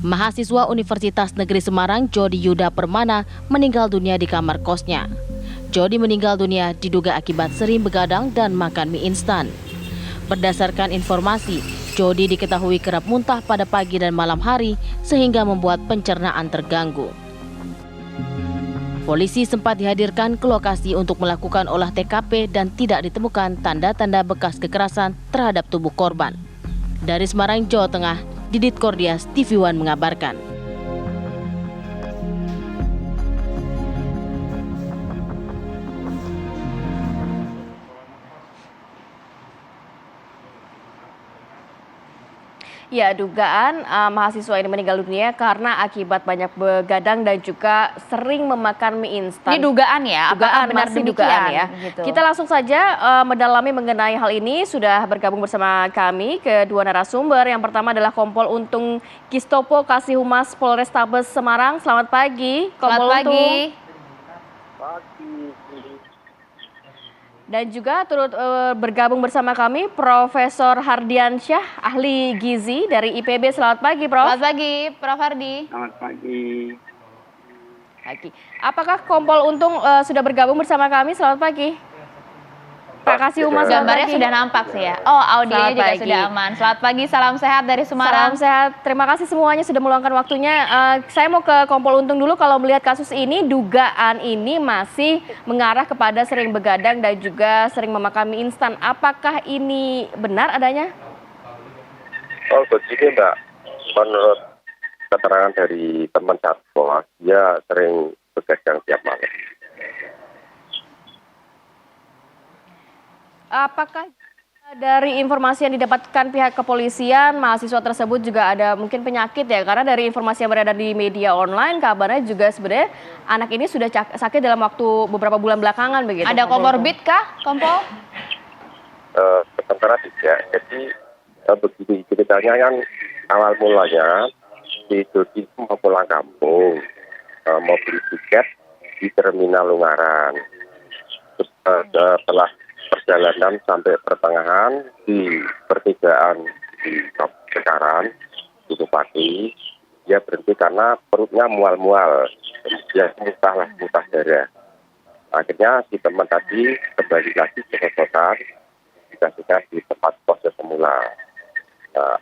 Mahasiswa Universitas Negeri Semarang Jody Yuda Permana meninggal dunia di kamar kosnya. Jody meninggal dunia diduga akibat sering begadang dan makan mie instan. Berdasarkan informasi, Jody diketahui kerap muntah pada pagi dan malam hari sehingga membuat pencernaan terganggu. Polisi sempat dihadirkan ke lokasi untuk melakukan olah TKP dan tidak ditemukan tanda-tanda bekas kekerasan terhadap tubuh korban. Dari Semarang, Jawa Tengah, Didit Kordias, TV One mengabarkan. Ya, dugaan mahasiswa ini meninggal dunia karena akibat banyak begadang dan juga sering memakan mie instan. Ini dugaan ya? Dugaan, benar masih dugaan ya. Gitu. Kita langsung saja mendalami mengenai hal ini. Sudah bergabung bersama kami kedua narasumber. Yang pertama adalah Kompol Untung Kistopo, Kasih Humas Polrestabes Semarang. Selamat pagi, Kompol Untung. Pagi. Dan juga turut bergabung bersama kami Profesor Hardiansyah, ahli gizi dari IPB. Selamat pagi, Prof. Selamat pagi, Prof. Hardi. Selamat pagi. Apakah Kompol Untung sudah bergabung bersama kami? Selamat pagi. Pak Kasih Humas, gambarnya sudah nampak sih ya. Oh, audionya juga sudah aman. Selamat pagi, salam sehat dari Semarang. Salam sehat. Terima kasih semuanya sudah meluangkan waktunya. Saya mau ke Kompol Untung dulu. Kalau melihat kasus ini, dugaan ini masih mengarah kepada sering begadang dan juga sering memakan mie instan. Apakah ini benar adanya? Oh, begini Mbak. Menurut keterangan dari teman satpol, dia sering begadang tiap malam. Apakah dari informasi yang didapatkan pihak kepolisian, mahasiswa tersebut juga ada mungkin penyakit ya? Karena dari informasi yang beredar di media online, kabarnya juga sebenarnya anak ini sudah sakit dalam waktu beberapa bulan belakangan begitu. Ada komorbid kah, Kompol? Sementara tidak. Jadi begini ceritanya kan awal mulanya si Jody mau pulang kampung, mau beli tiket di Terminal Ungaran. Setelah perjalanan sampai pertengahan di pertigaan di Cikarang, di Bupati, dia berhenti karena perutnya mual-mual, dia muntah darah. Akhirnya si teman tadi kembali lagi ke kos-kosan, dikasihkan di tempat kosnya semula.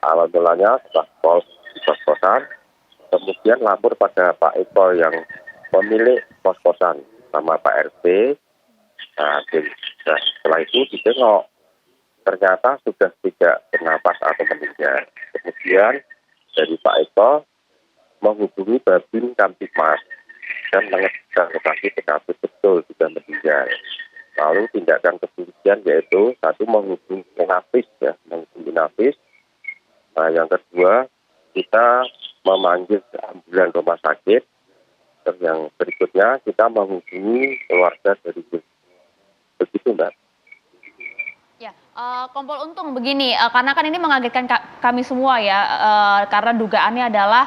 Awal mulanya setelah kos di kos-kosan, kemudian lapor pada Pak Eko yang pemilik kos-kosan sama Pak RT. Nah, setelah itu ditengok, ternyata sudah tidak bernapas atau meninggal. Kemudian dari Pak Eko menghubungi Babin Kamtipmas dan mengecek lokasi TKP betul sudah meninggal. Lalu tindakan kepolisian yaitu satu menghubungi Inafis ya, Nah, yang kedua kita memanggil ambulan rumah sakit. Dan yang berikutnya kita menghubungi keluarga dari begitu Mbak. Ya, Kompol Untung begini, karena kan ini mengagetkan kami semua ya, karena dugaannya adalah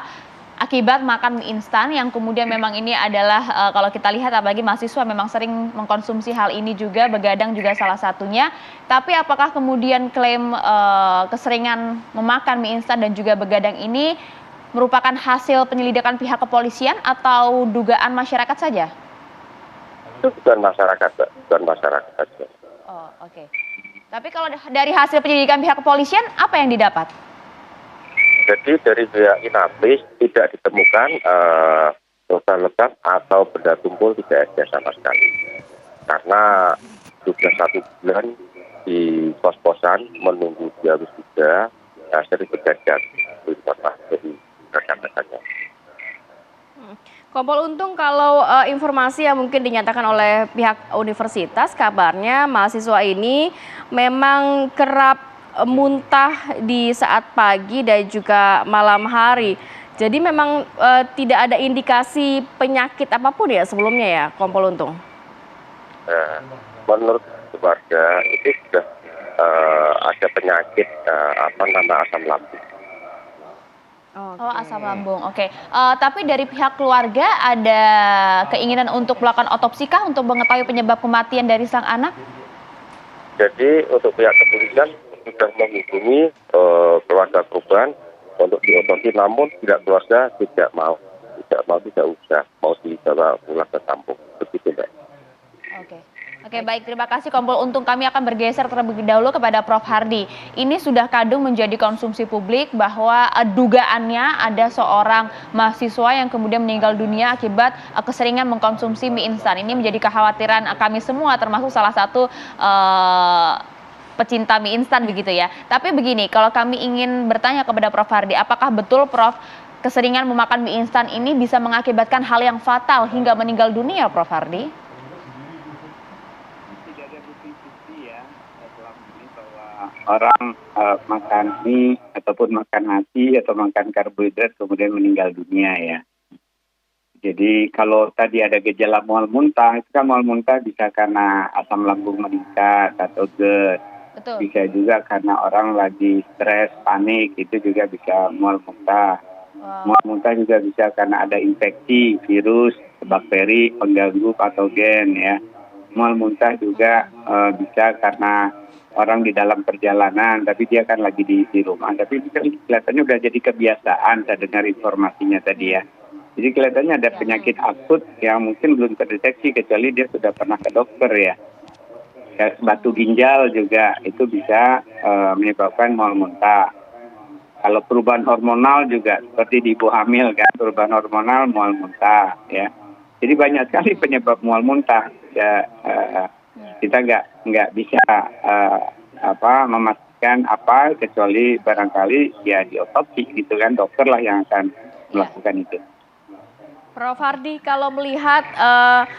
akibat makan mie instan yang kemudian memang ini adalah kalau kita lihat apalagi mahasiswa memang sering mengkonsumsi hal ini juga, begadang juga salah satunya. Tapi apakah kemudian klaim keseringan memakan mie instan dan juga begadang ini merupakan hasil penyelidikan pihak kepolisian atau dugaan masyarakat saja? Itu bukan masyarakat, Mbak. Bukan masyarakat saja. Oh, oke. Tapi kalau dari hasil penyelidikan pihak kepolisian, apa yang didapat? Jadi dari pihak Inafis tidak ditemukan luka lebam atau benda tumpul, tidak ada sama sekali. Karena sudah 1 bulan di kos-kosan menunggu dia wisuda, sering begadang. Jadi rekan-rekannya. Kompol Untung, kalau informasi yang mungkin dinyatakan oleh pihak universitas, kabarnya mahasiswa ini memang kerap muntah di saat pagi dan juga malam hari. Jadi memang tidak ada indikasi penyakit apapun ya sebelumnya ya, Kompol Untung? Menurut keluarga itu sudah ada penyakit asam lambung. Oh, asam lambung, oke. Tapi dari pihak keluarga ada keinginan untuk melakukan otopsi kah untuk mengetahui penyebab kematian dari sang anak? Jadi untuk pihak kepolisian sudah menghubungi keluarga korban untuk diotopsi, namun tidak keluarga tidak mau tidak usah, mau dibawa pulang ke kampung, begitu Mbak. Oke. Oke, baik, terima kasih Kompol Untung. Kami akan bergeser terlebih dahulu kepada Prof. Hardi. Ini sudah kadung menjadi konsumsi publik bahwa dugaannya ada seorang mahasiswa yang kemudian meninggal dunia akibat keseringan mengkonsumsi mie instan. Ini menjadi kekhawatiran kami semua, termasuk salah satu pecinta mie instan begitu ya. Tapi begini, kalau kami ingin bertanya kepada Prof. Hardi, apakah betul Prof, keseringan memakan mie instan ini bisa mengakibatkan hal yang fatal hingga meninggal dunia, Prof. Hardi? Orang makan mie ataupun makan nasi atau makan karbohidrat kemudian meninggal dunia ya. Jadi kalau tadi ada gejala mual muntah, itu kan mual muntah bisa karena asam lambung meningkat atau GERD. Betul. Bisa juga karena orang lagi stres, panik, itu juga bisa mual muntah. Wow. Mual muntah juga bisa karena ada infeksi, virus, bakteri, pengganggu patogen ya. Mual muntah juga bisa karena orang di dalam perjalanan, tapi dia kan lagi di rumah. Tapi ini kan kelihatannya udah jadi kebiasaan, saya dengar informasinya tadi ya. Jadi kelihatannya ada penyakit akut yang mungkin belum terdeteksi, kecuali dia sudah pernah ke dokter ya. Batu ginjal juga itu bisa menyebabkan mual muntah. Kalau perubahan hormonal juga, seperti di ibu hamil kan, perubahan hormonal mual muntah ya. Jadi banyak sekali penyebab mual muntah. Ya, kita nggak bisa memastikan apa, kecuali barangkali ya diotopsi gitu kan, dokter lah yang akan melakukan itu. Prof. Hardi, kalau melihat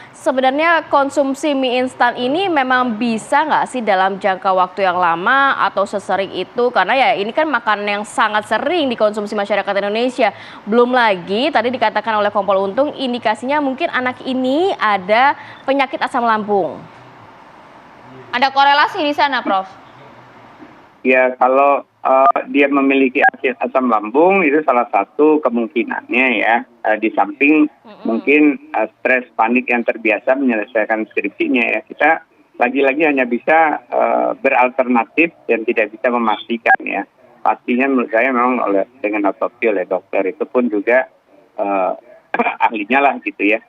sebenarnya konsumsi mie instan ini memang bisa nggak sih dalam jangka waktu yang lama atau sesering itu? Karena ya ini kan makanan yang sangat sering dikonsumsi masyarakat Indonesia. Belum lagi tadi dikatakan oleh Kompol Untung, indikasinya mungkin anak ini ada penyakit asam lambung. Ada korelasi di sana, Prof? Ya, kalau dia memiliki asam lambung itu salah satu kemungkinannya ya. Di samping mungkin stres panik yang terbiasa menyelesaikan skripsinya ya. Kita lagi-lagi hanya bisa beralternatif dan tidak bisa memastikan ya. Pastinya menurut saya memang dengan otopsi oleh dokter, itu pun juga ahlinya lah gitu ya.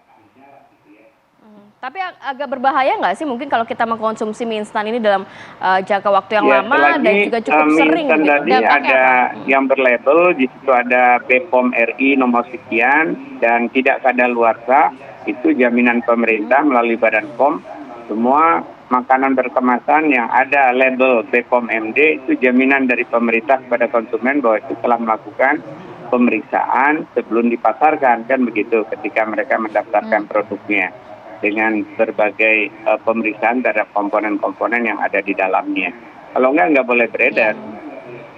Tapi agak berbahaya nggak sih mungkin kalau kita mengkonsumsi mie instan ini dalam jangka waktu yang lama dan juga cukup sering? Mie instan tadi ada yang berlabel, di situ ada BPOM RI nomor sekian dan tidak kadaluarsa, itu jaminan pemerintah melalui Badan POM. Semua makanan berkemasan yang ada label BPOM MD itu jaminan dari pemerintah kepada konsumen bahwa itu telah melakukan pemeriksaan sebelum dipasarkan, kan begitu, ketika mereka mendaftarkan produknya, dengan berbagai pemeriksaan terhadap komponen-komponen yang ada di dalamnya. Kalau nggak boleh beredar.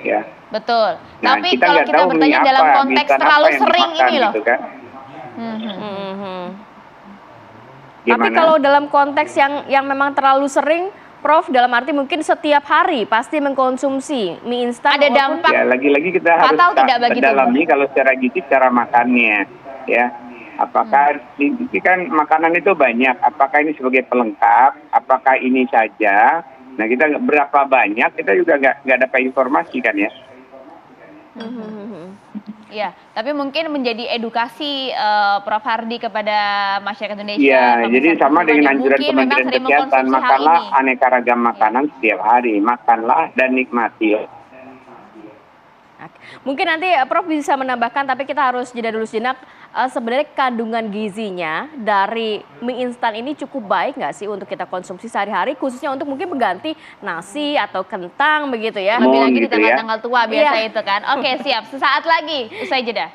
Ya. Betul. Nah, Tapi kita kalau kita tahu bertanya apa, dalam konteks terlalu sering ini loh. Gitu kan? Tapi kalau dalam konteks yang memang terlalu sering, Prof, dalam arti mungkin setiap hari pasti mengkonsumsi mie instan. Ada dampak. Ya, lagi-lagi kita harus mendalami kalau secara gizi cara makannya. Ya. Apakah ini kan makanan itu banyak, apakah ini sebagai pelengkap, apakah ini saja. Nah, kita berapa banyak, kita juga nggak dapat informasi kan ya. Ya, tapi mungkin menjadi edukasi Prof. Hardi kepada masyarakat Indonesia. Iya, jadi sama dengan anjuran Kementerian Kesehatan, makanlah aneka ragam makanan setiap hari, makanlah dan nikmati. Mungkin nanti Prof bisa menambahkan, tapi kita harus jeda dulu sejenak. Sebenarnya kandungan gizinya dari mie instan ini cukup baik nggak sih untuk kita konsumsi sehari-hari, khususnya untuk mungkin mengganti nasi atau kentang begitu ya? Lebih lagi di gitu tanggal-tanggal tua biasa Iya. itu kan. Oke, siap. Sesaat lagi usai jeda.